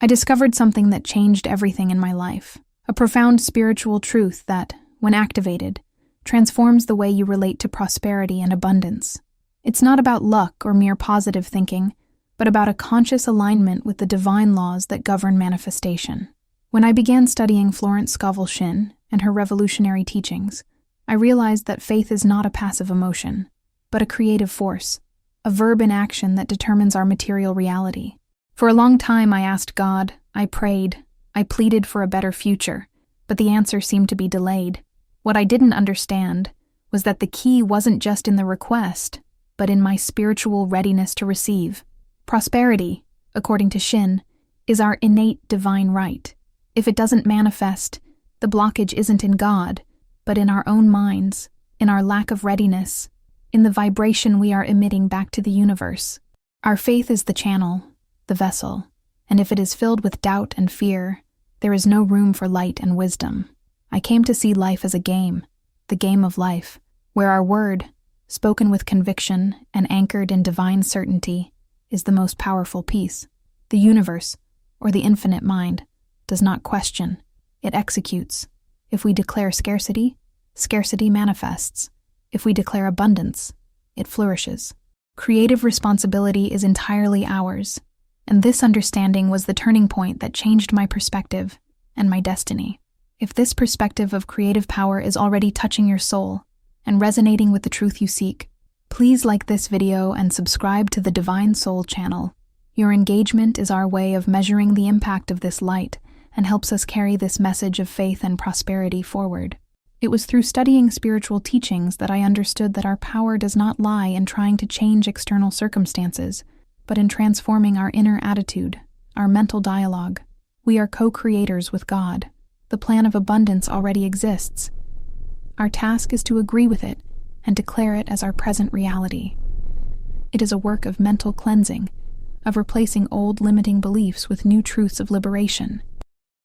I discovered something that changed everything in my life, a profound spiritual truth that, when activated, transforms the way you relate to prosperity and abundance. It's not about luck or mere positive thinking, but about a conscious alignment with the divine laws that govern manifestation. When I began studying Florence Scovel Shinn and her revolutionary teachings, I realized that faith is not a passive emotion, but a creative force, a verb in action that determines our material reality. For a long time I asked God, I prayed, I pleaded for a better future, but the answer seemed to be delayed. What I didn't understand was that the key wasn't just in the request, but in my spiritual readiness to receive. Prosperity, according to Shinn, is our innate divine right. If it doesn't manifest, the blockage isn't in God, but in our own minds, in our lack of readiness, in the vibration we are emitting back to the universe. Our faith is the channel, the vessel, and if it is filled with doubt and fear, there is no room for light and wisdom. I came to see life as a game, the game of life, where our word, spoken with conviction and anchored in divine certainty, is the most powerful piece. The universe, or the infinite mind, does not question, it executes. If we declare scarcity, scarcity manifests. If we declare abundance, it flourishes. Creative responsibility is entirely ours, and this understanding was the turning point that changed my perspective and my destiny. If this perspective of creative power is already touching your soul and resonating with the truth you seek, please like this video and subscribe to the Divine Soul channel. Your engagement is our way of measuring the impact of this light and helps us carry this message of faith and prosperity forward. It was through studying spiritual teachings that I understood that our power does not lie in trying to change external circumstances, but in transforming our inner attitude, our mental dialogue. We are co-creators with God. The plan of abundance already exists. Our task is to agree with it and declare it as our present reality. It is a work of mental cleansing, of replacing old limiting beliefs with new truths of liberation.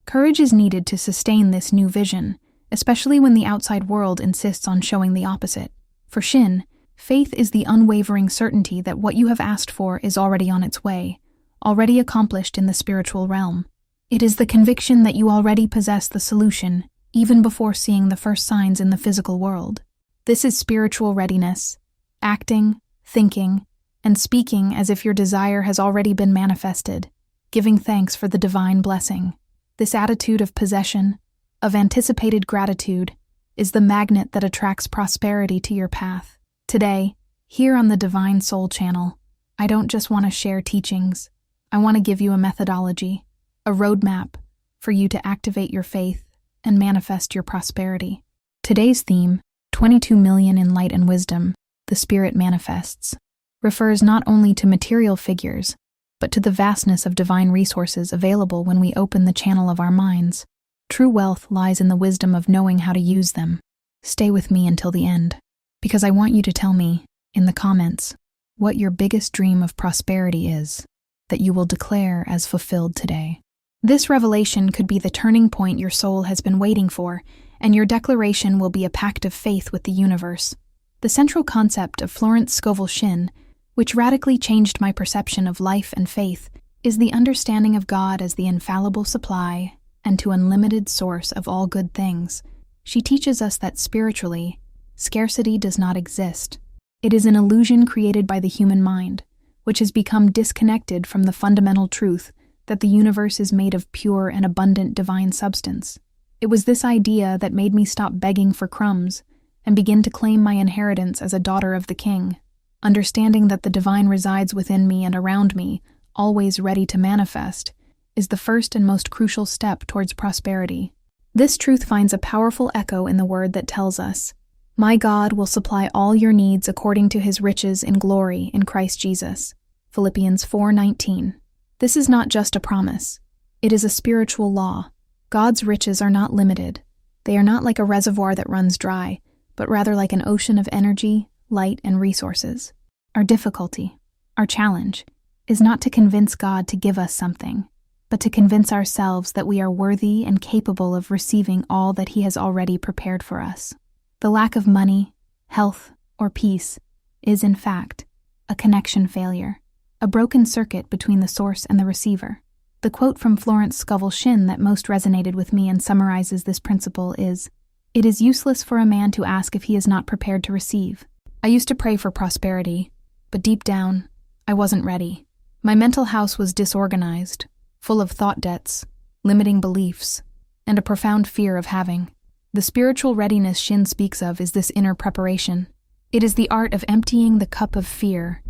Courage is needed to sustain this new vision, especially when the outside world insists on showing the opposite. For Shinn, faith is the unwavering certainty that what you have asked for is already on its way, already accomplished in the spiritual realm. It is the conviction that you already possess the solution, even before seeing the first signs in the physical world. This is spiritual readiness, acting, thinking, and speaking as if your desire has already been manifested, giving thanks for the divine blessing. This attitude of possession, of anticipated gratitude, is the magnet that attracts prosperity to your path. Today, here on the Divine Soul channel, I don't just want to share teachings. I want to give you a methodology, a roadmap for you to activate your faith and manifest your prosperity. Today's theme, 22 million in light and wisdom, the Spirit manifests, refers not only to material figures, but to the vastness of divine resources available when we open the channel of our minds. True wealth lies in the wisdom of knowing how to use them. Stay with me until the end, because I want you to tell me, in the comments, what your biggest dream of prosperity is, that you will declare as fulfilled today. This revelation could be the turning point your soul has been waiting for, and your declaration will be a pact of faith with the universe. The central concept of Florence Scovel Shinn, which radically changed my perception of life and faith, is the understanding of God as the infallible supply and to unlimited source of all good things. She teaches us that spiritually, scarcity does not exist. It is an illusion created by the human mind, which has become disconnected from the fundamental truth that the universe is made of pure and abundant divine substance. It was this idea that made me stop begging for crumbs and begin to claim my inheritance as a daughter of the King. Understanding that the divine resides within me and around me, always ready to manifest, is the first and most crucial step towards prosperity. This truth finds a powerful echo in the word that tells us, "My God will supply all your needs according to his riches in glory in Christ Jesus." Philippians 4:19. This is not just a promise. It is a spiritual law. God's riches are not limited. They are not like a reservoir that runs dry, but rather like an ocean of energy, light, and resources. Our difficulty, our challenge, is not to convince God to give us something, but to convince ourselves that we are worthy and capable of receiving all that he has already prepared for us. The lack of money, health, or peace is, in fact, a connection failure, a broken circuit between the source and the receiver. The quote from Florence Scovel Shinn that most resonated with me and summarizes this principle is, "It is useless for a man to ask if he is not prepared to receive." I used to pray for prosperity, but deep down, I wasn't ready. My mental house was disorganized, full of thought debts, limiting beliefs, and a profound fear of having. The spiritual readiness Shinn speaks of is this inner preparation. It is the art of emptying the cup of fear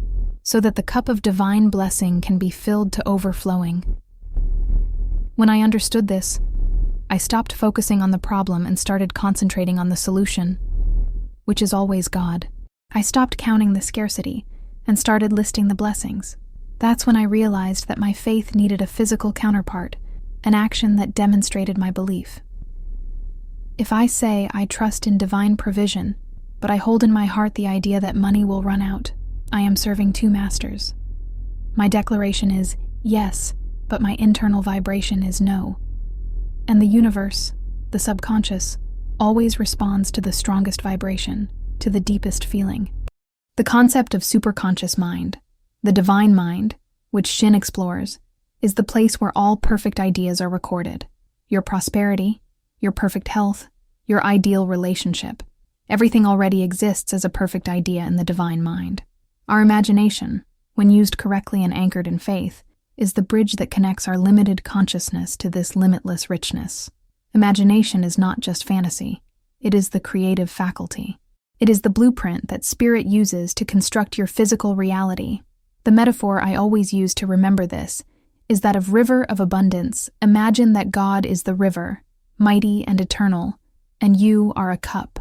so that the cup of divine blessing can be filled to overflowing. When I understood this, I stopped focusing on the problem and started concentrating on the solution, which is always God. I stopped counting the scarcity and started listing the blessings. That's when I realized that my faith needed a physical counterpart, an action that demonstrated my belief. If I say I trust in divine provision, but I hold in my heart the idea that money will run out, I am serving two masters. My declaration is yes, but my internal vibration is no. And the universe, the subconscious, always responds to the strongest vibration, to the deepest feeling. The concept of superconscious mind, the divine mind, which Shinn explores, is the place where all perfect ideas are recorded. Your prosperity, your perfect health, your ideal relationship. Everything already exists as a perfect idea in the divine mind. Our imagination, when used correctly and anchored in faith, is the bridge that connects our limited consciousness to this limitless richness. Imagination is not just fantasy. It is the creative faculty. It is the blueprint that spirit uses to construct your physical reality. The metaphor I always use to remember this is that of river of abundance. Imagine that God is the river, mighty and eternal, and you are a cup.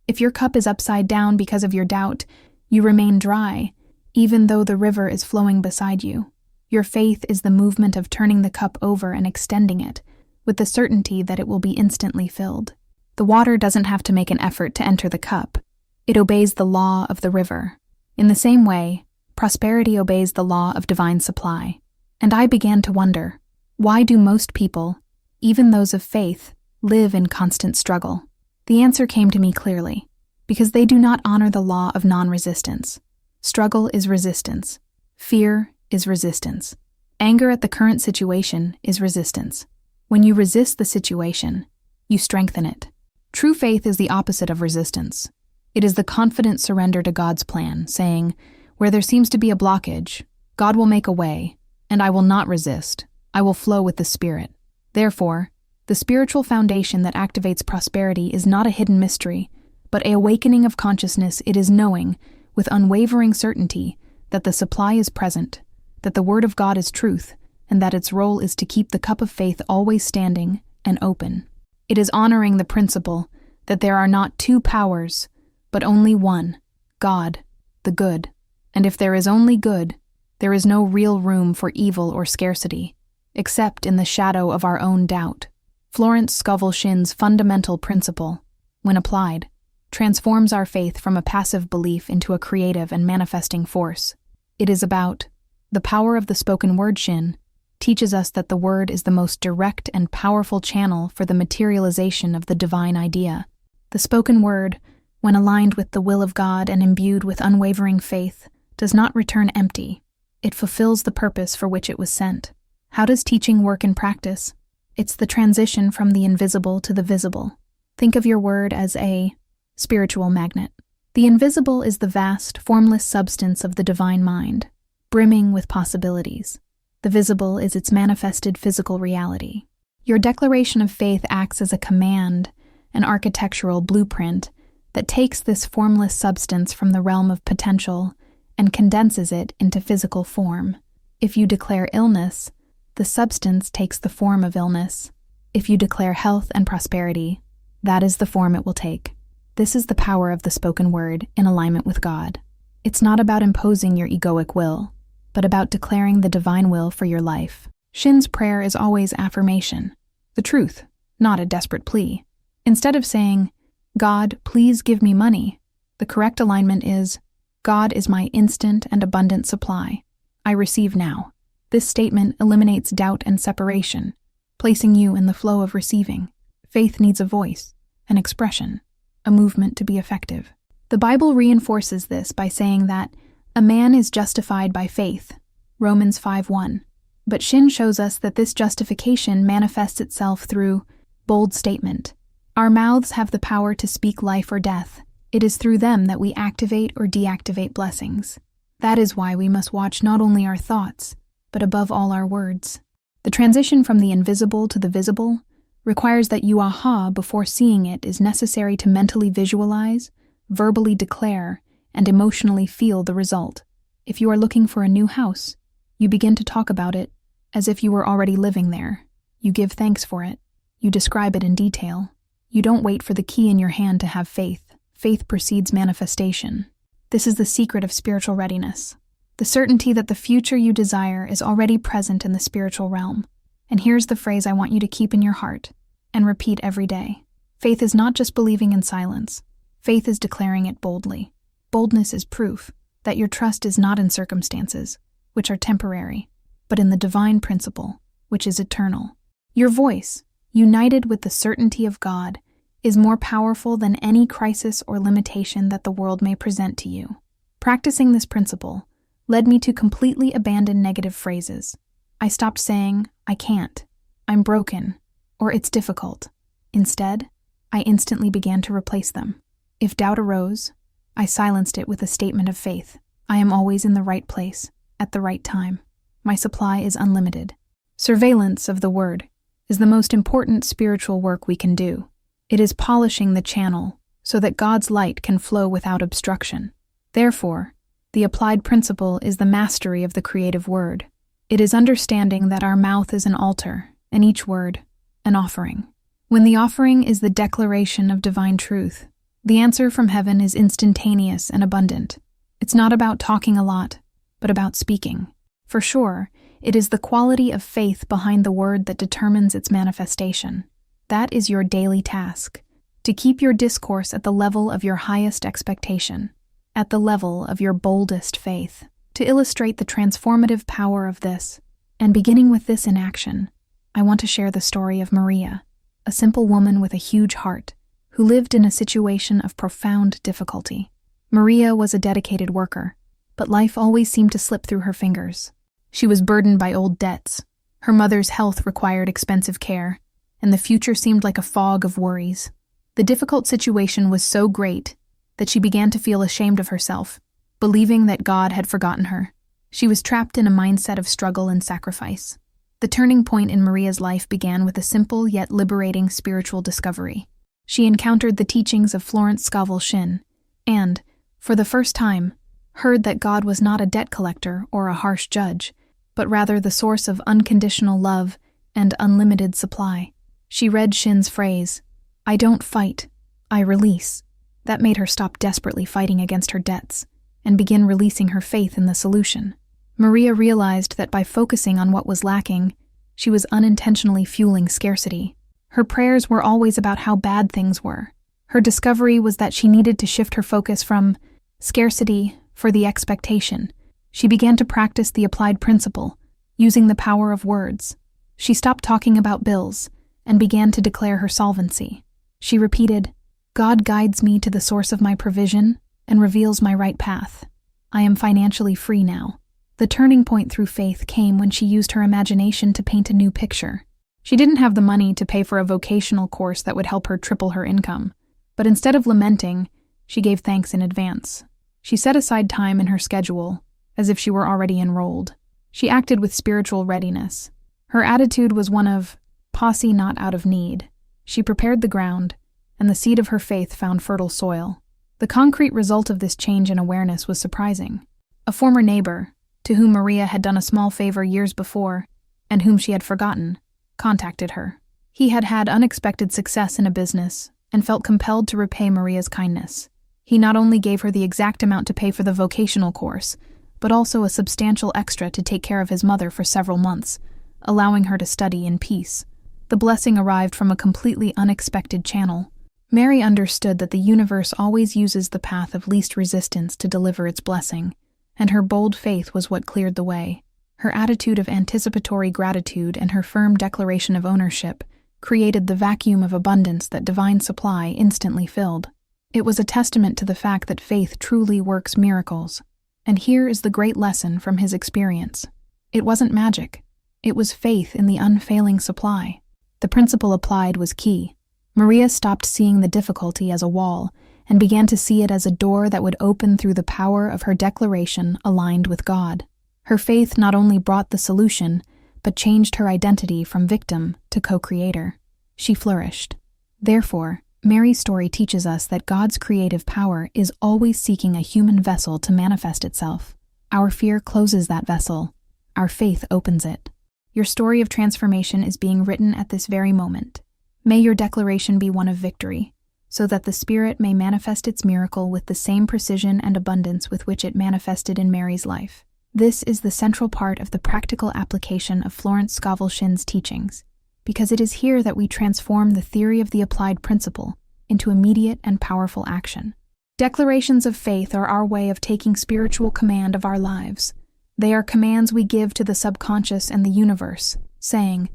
If your cup is upside down because of your doubt, you remain dry, even though the river is flowing beside you. Your faith is the movement of turning the cup over and extending it, with the certainty that it will be instantly filled. The water doesn't have to make an effort to enter the cup. It obeys the law of the river. In the same way, prosperity obeys the law of divine supply. And I began to wonder, why do most people, even those of faith, live in constant struggle? The answer came to me clearly, because they do not honor the law of non-resistance. Struggle is resistance. Fear is resistance. Anger at the current situation is resistance. When you resist the situation, you strengthen it. True faith is the opposite of resistance. It is the confident surrender to God's plan, saying, where there seems to be a blockage, God will make a way, and I will not resist. I will flow with the Spirit. Therefore, the spiritual foundation that activates prosperity is not a hidden mystery, but an awakening of consciousness. It is knowing, with unwavering certainty, that the supply is present, that the Word of God is truth, and that its role is to keep the cup of faith always standing and open. It is honoring the principle that there are not two powers, but only one, God, the good. And if there is only good, there is no real room for evil or scarcity, except in the shadow of our own doubt. Florence Scovel Shinn's fundamental principle, when applied, transforms our faith from a passive belief into a creative and manifesting force. It is about the power of the spoken word. Shinn teaches us that the word is the most direct and powerful channel for the materialization of the divine idea. The spoken word, when aligned with the will of God and imbued with unwavering faith, does not return empty. It fulfills the purpose for which it was sent. How does teaching work in practice? It's the transition from the invisible to the visible. Think of your word as a spiritual magnet. The invisible is the vast, formless substance of the divine mind, brimming with possibilities. The visible is its manifested physical reality. Your declaration of faith acts as a command, an architectural blueprint that takes this formless substance from the realm of potential and condenses it into physical form. If you declare illness, the substance takes the form of illness. If you declare health and prosperity, that is the form it will take. This is the power of the spoken word in alignment with God. It's not about imposing your egoic will, but about declaring the divine will for your life. Shinn's prayer is always affirmation, the truth, not a desperate plea. Instead of saying, God, please give me money, the correct alignment is, God is my instant and abundant supply. I receive now. This statement eliminates doubt and separation, placing you in the flow of receiving. Faith needs a voice, an expression, a movement to be effective. The Bible reinforces this by saying that a man is justified by faith, Romans 5:1. But Shinn shows us that this justification manifests itself through bold statement. Our mouths have the power to speak life or death. It is through them that we activate or deactivate blessings. That is why we must watch not only our thoughts, but above all our words. The transition from the invisible to the visible requires that you aha before seeing it is necessary to mentally visualize, verbally declare, and emotionally feel the result. If you are looking for a new house, you begin to talk about it as if you were already living there. You give thanks for it. You describe it in detail. You don't wait for the key in your hand to have faith. Faith precedes manifestation. This is the secret of spiritual readiness. The certainty that the future you desire is already present in the spiritual realm. And here's the phrase I want you to keep in your heart and repeat every day. Faith is not just believing in silence. Faith is declaring it boldly. Boldness is proof that your trust is not in circumstances, which are temporary, but in the divine principle, which is eternal. Your voice, united with the certainty of God, is more powerful than any crisis or limitation that the world may present to you. Practicing this principle led me to completely abandon negative phrases. I stopped saying, I can't, I'm broken, or it's difficult. Instead, I instantly began to replace them. If doubt arose, I silenced it with a statement of faith. I am always in the right place, at the right time. My supply is unlimited. Surveillance of the word is the most important spiritual work we can do. It is polishing the channel so that God's light can flow without obstruction. Therefore, the applied principle is the mastery of the creative word. It is understanding that our mouth is an altar, and each word, an offering. When the offering is the declaration of divine truth, the answer from heaven is instantaneous and abundant. It's not about talking a lot, but about speaking. For sure, it is the quality of faith behind the word that determines its manifestation. That is your daily task, to keep your discourse at the level of your highest expectation, at the level of your boldest faith. To illustrate the transformative power of this, and beginning with this in action, I want to share the story of Maria, a simple woman with a huge heart, who lived in a situation of profound difficulty. Maria was a dedicated worker, but life always seemed to slip through her fingers. She was burdened by old debts, her mother's health required expensive care, and the future seemed like a fog of worries. The difficult situation was so great that she began to feel ashamed of herself, believing that God had forgotten her. She was trapped in a mindset of struggle and sacrifice. The turning point in Maria's life began with a simple yet liberating spiritual discovery. She encountered the teachings of Florence Scovel Shinn, and, for the first time, heard that God was not a debt collector or a harsh judge, but rather the source of unconditional love and unlimited supply. She read Shinn's phrase, "I don't fight, I release." That made her stop desperately fighting against her debts and begin releasing her faith in the solution. Maria realized that by focusing on what was lacking, she was unintentionally fueling scarcity. Her prayers were always about how bad things were. Her discovery was that she needed to shift her focus from scarcity for the expectation. She began to practice the applied principle, using the power of words. She stopped talking about bills and began to declare her solvency. She repeated, "God guides me to the source of my provision and reveals my right path. I am financially free now." The turning point through faith came when she used her imagination to paint a new picture. She didn't have the money to pay for a vocational course that would help her triple her income, but instead of lamenting, she gave thanks in advance. She set aside time in her schedule, as if she were already enrolled. She acted with spiritual readiness. Her attitude was one of posse not out of need. She prepared the ground, and the seed of her faith found fertile soil. The concrete result of this change in awareness was surprising. A former neighbor, to whom Maria had done a small favor years before, and whom she had forgotten, contacted her. He had had unexpected success in a business and felt compelled to repay Maria's kindness. He not only gave her the exact amount to pay for the vocational course, but also a substantial extra to take care of his mother for several months, allowing her to study in peace. The blessing arrived from a completely unexpected channel. Mary understood that the universe always uses the path of least resistance to deliver its blessing, and her bold faith was what cleared the way. Her attitude of anticipatory gratitude and her firm declaration of ownership created the vacuum of abundance that divine supply instantly filled. It was a testament to the fact that faith truly works miracles. And here is the great lesson from his experience. It wasn't magic. It was faith in the unfailing supply. The principle applied was key. Maria stopped seeing the difficulty as a wall and began to see it as a door that would open through the power of her declaration aligned with God. Her faith not only brought the solution, but changed her identity from victim to co-creator. She flourished. Therefore, Mary's story teaches us that God's creative power is always seeking a human vessel to manifest itself. Our fear closes that vessel. Our faith opens it. Your story of transformation is being written at this very moment. May your declaration be one of victory, so that the Spirit may manifest its miracle with the same precision and abundance with which it manifested in Mary's life. This is the central part of the practical application of Florence Scovel Shinn's teachings, because it is here that we transform the theory of the applied principle into immediate and powerful action. Declarations of faith are our way of taking spiritual command of our lives. They are commands we give to the subconscious and the universe, saying,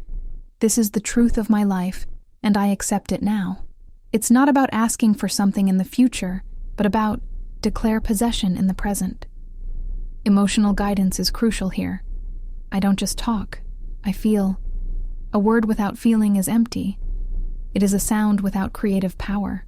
"This is the truth of my life, and I accept it now." It's not about asking for something in the future, but about declare possession in the present. Emotional guidance is crucial here. I don't just talk, I feel. A word without feeling is empty. It is a sound without creative power.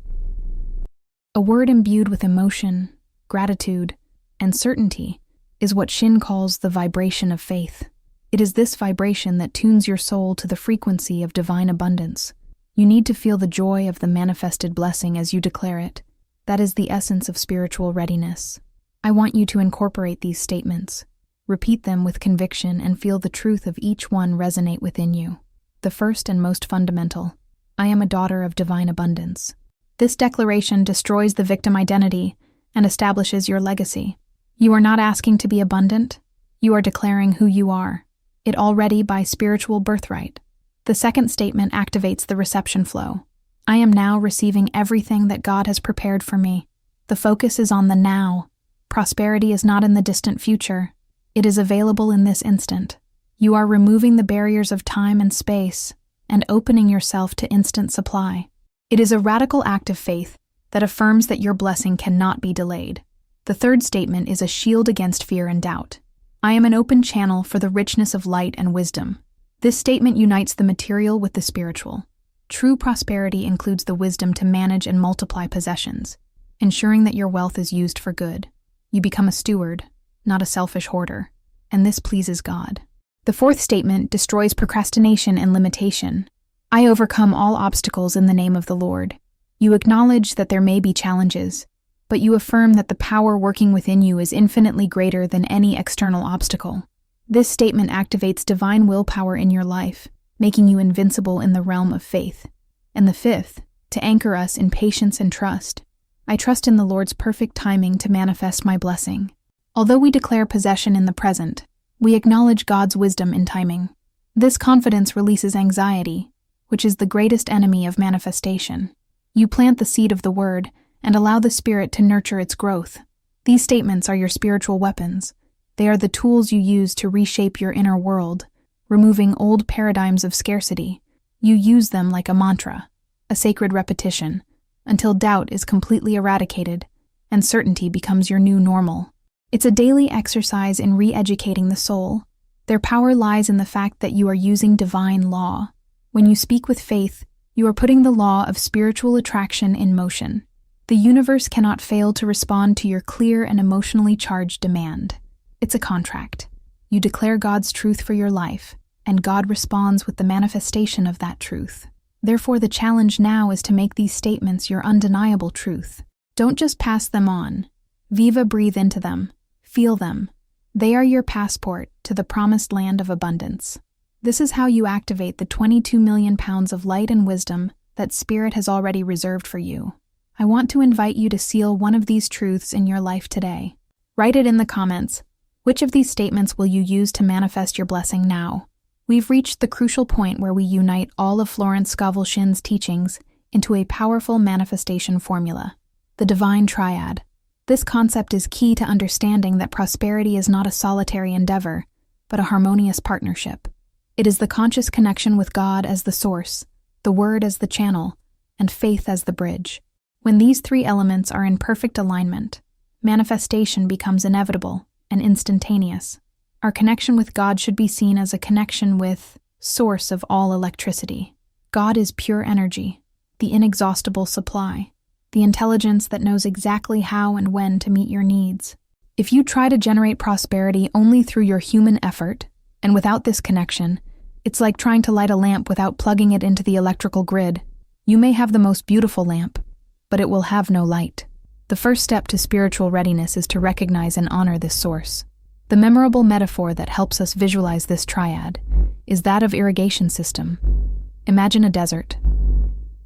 A word imbued with emotion, gratitude, and certainty is what Shinn calls the vibration of faith. It is this vibration that tunes your soul to the frequency of divine abundance. You need to feel the joy of the manifested blessing as you declare it. That is the essence of spiritual readiness. I want you to incorporate these statements. Repeat them with conviction and feel the truth of each one resonate within you. The first and most fundamental: I am a daughter of divine abundance. This declaration destroys the victim identity and establishes your legacy. You are not asking to be abundant. You are declaring who you are, it already by spiritual birthright. The second statement activates the reception flow. I am now receiving everything that God has prepared for me. The focus is on the now. Prosperity is not in the distant future. It is available in this instant. You are removing the barriers of time and space and opening yourself to instant supply. It is a radical act of faith that affirms that your blessing cannot be delayed. The third statement is a shield against fear and doubt. I am an open channel for the richness of light and wisdom. This statement unites the material with the spiritual. True prosperity includes the wisdom to manage and multiply possessions, ensuring that your wealth is used for good. You become a steward, not a selfish hoarder, and this pleases God. The fourth statement destroys procrastination and limitation. I overcome all obstacles in the name of the Lord. You acknowledge that there may be challenges, but you affirm that the power working within you is infinitely greater than any external obstacle. This statement activates divine willpower in your life, making you invincible in the realm of faith. And the fifth, to anchor us in patience and trust. I trust in the Lord's perfect timing to manifest my blessing. Although we declare possession in the present, we acknowledge God's wisdom in timing. This confidence releases anxiety, which is the greatest enemy of manifestation. You plant the seed of the word and allow the Spirit to nurture its growth. These statements are your spiritual weapons. They are the tools you use to reshape your inner world, removing old paradigms of scarcity. You use them like a mantra, a sacred repetition, until doubt is completely eradicated and certainty becomes your new normal. It's a daily exercise in re-educating the soul. Their power lies in the fact that you are using divine law. When you speak with faith, you are putting the law of spiritual attraction in motion. The universe cannot fail to respond to your clear and emotionally charged demand. It's a contract. You declare God's truth for your life, and God responds with the manifestation of that truth. Therefore, the challenge now is to make these statements your undeniable truth. Don't just pass them on. Breathe into them. Feel them. They are your passport to the promised land of abundance. This is how you activate the 22 million pounds of light and wisdom that Spirit has already reserved for you. I want to invite you to seal one of these truths in your life today. Write it in the comments. Which of these statements will you use to manifest your blessing now? We've reached the crucial point where we unite all of Florence Scovel Shinn's teachings into a powerful manifestation formula, the divine Triad. This concept is key to understanding that prosperity is not a solitary endeavor, but a harmonious partnership. It is the conscious connection with God as the source, the Word as the channel, and faith as the bridge. When these three elements are in perfect alignment, manifestation becomes inevitable and instantaneous. Our connection with God should be seen as a connection with source of all electricity. God is pure energy, the inexhaustible supply, the intelligence that knows exactly how and when to meet your needs. If you try to generate prosperity only through your human effort, and without this connection, it's like trying to light a lamp without plugging it into the electrical grid. You may have the most beautiful lamp, but it will have no light. The first step to spiritual readiness is to recognize and honor this source. The memorable metaphor that helps us visualize this triad is that of irrigation system. Imagine a desert.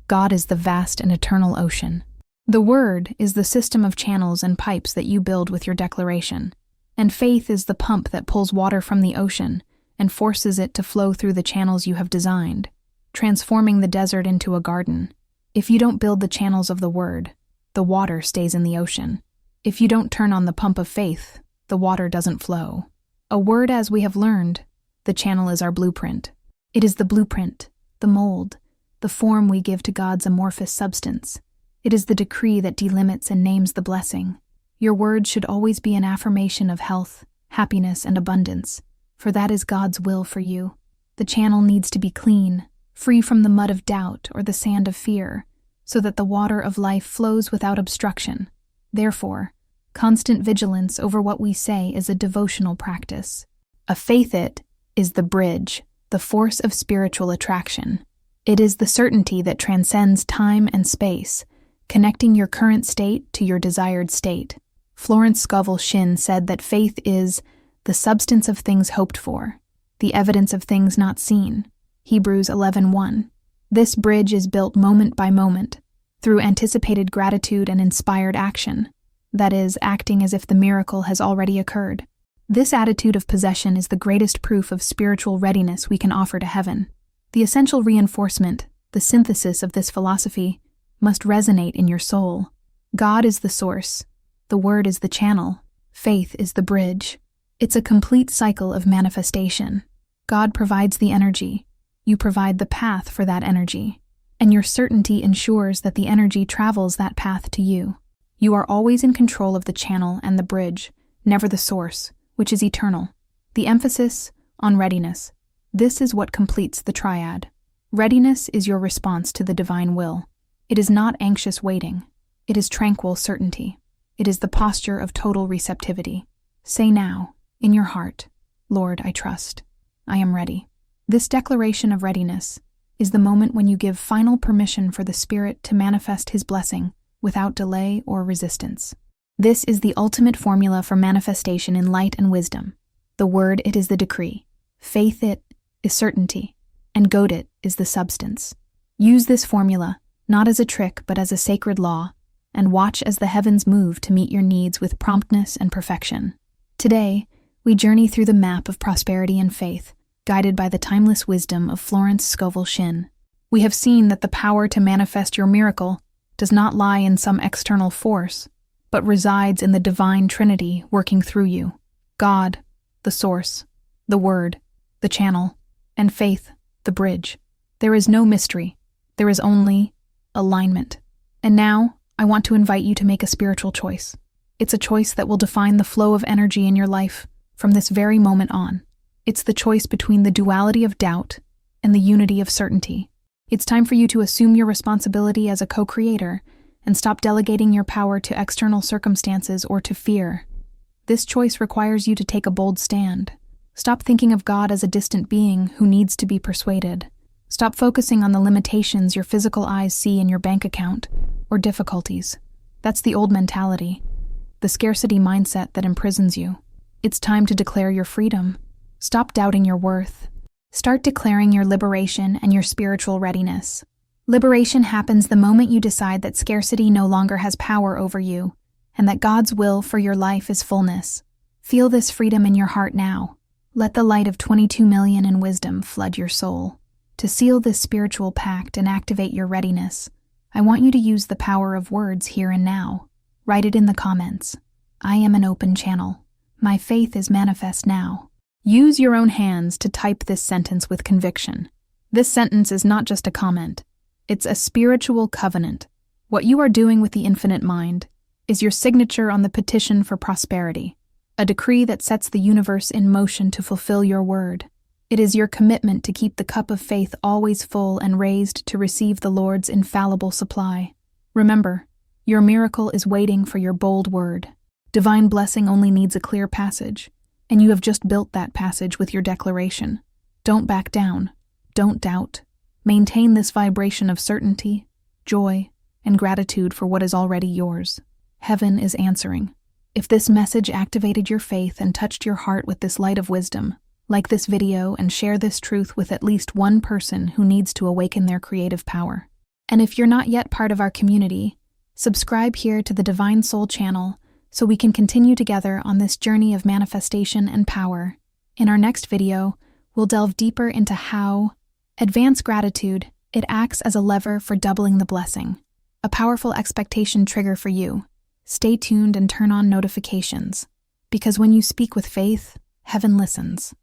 God is the vast and eternal ocean. The Word is the system of channels and pipes that you build with your declaration. And faith is the pump that pulls water from the ocean and forces it to flow through the channels you have designed, transforming the desert into a garden. If you don't build the channels of the Word, the water stays in the ocean. If you don't turn on the pump of faith, the water doesn't flow. A word, as we have learned, the channel is our blueprint. It is the blueprint, the mold, the form we give to God's amorphous substance. It is the decree that delimits and names the blessing. Your words should always be an affirmation of health, happiness, and abundance, for that is God's will for you. The channel needs to be clean, free from the mud of doubt or the sand of fear, so that the water of life flows without obstruction. Therefore, constant vigilance over what we say is a devotional practice. ofFaith is the bridge, the force of spiritual attraction. It is the certainty that transcends time and space, connecting your current state to your desired state. Florence Scovel Shinn said that faith is the substance of things hoped for, the evidence of things not seen. Hebrews 11:1. This bridge is built moment by moment, through anticipated gratitude and inspired action. That is, acting as if the miracle has already occurred. This attitude of possession is the greatest proof of spiritual readiness we can offer to heaven. The essential reinforcement, the synthesis of this philosophy, must resonate in your soul. God is the source. The Word is the channel. Faith is the bridge. It's a complete cycle of manifestation. God provides the energy. You provide the path for that energy. And your certainty ensures that the energy travels that path to you. You are always in control of the channel and the bridge, never the source, which is eternal. The emphasis on readiness. This is what completes the triad. Readiness is your response to the divine will. It is not anxious waiting. It is tranquil certainty. It is the posture of total receptivity. Say now, in your heart, Lord, I trust. I am ready. This declaration of readiness is the moment when you give final permission for the Spirit to manifest His blessing without delay or resistance. This is the ultimate formula for manifestation in light and wisdom. The Word, it is the decree. Faith, it is certainty. And God, it is the substance. Use this formula, not as a trick but as a sacred law, and watch as the heavens move to meet your needs with promptness and perfection. Today, we journey through the map of prosperity and faith, guided by the timeless wisdom of Florence Scovel Shinn. We have seen that the power to manifest your miracle does not lie in some external force, but resides in the divine Trinity working through you. God, the source, the Word, the channel, and faith, the bridge. There is no mystery. There is only alignment. And now, I want to invite you to make a spiritual choice. It's a choice that will define the flow of energy in your life from this very moment on. It's the choice between the duality of doubt and the unity of certainty. It's time for you to assume your responsibility as a co-creator and stop delegating your power to external circumstances or to fear. This choice requires you to take a bold stand. Stop thinking of God as a distant being who needs to be persuaded. Stop focusing on the limitations your physical eyes see in your bank account or difficulties. That's the old mentality, the scarcity mindset that imprisons you. It's time to declare your freedom. Stop doubting your worth. Start declaring your liberation and your spiritual readiness. Liberation happens the moment you decide that scarcity no longer has power over you, and that God's will for your life is fullness. Feel this freedom in your heart now. Let the light of 22 million in wisdom flood your soul. To seal this spiritual pact and activate your readiness, I want you to use the power of words here and now. Write it in the comments. I am an open channel. My faith is manifest now. Use your own hands to type this sentence with conviction. This sentence is not just a comment. It's a spiritual covenant. What you are doing with the infinite mind is your signature on the petition for prosperity. a decree that sets the universe in motion to fulfill your word. It is your commitment to keep the cup of faith always full and raised to receive the Lord's infallible supply. Remember, your miracle is waiting for your bold word. Divine blessing only needs a clear passage, and you have just built that passage with your declaration. Don't back down. Don't doubt. Maintain this vibration of certainty, joy, and gratitude for what is already yours. Heaven is answering. If this message activated your faith and touched your heart with this light of wisdom, like this video and share this truth with at least one person who needs to awaken their creative power. And if you're not yet part of our community, subscribe here to the Divine Soul channel so we can continue together on this journey of manifestation and power. In our next video, we'll delve deeper into how advanced gratitude, it acts as a lever for doubling the blessing. A powerful expectation trigger for you. Stay tuned and turn on notifications, because when you speak with faith, heaven listens.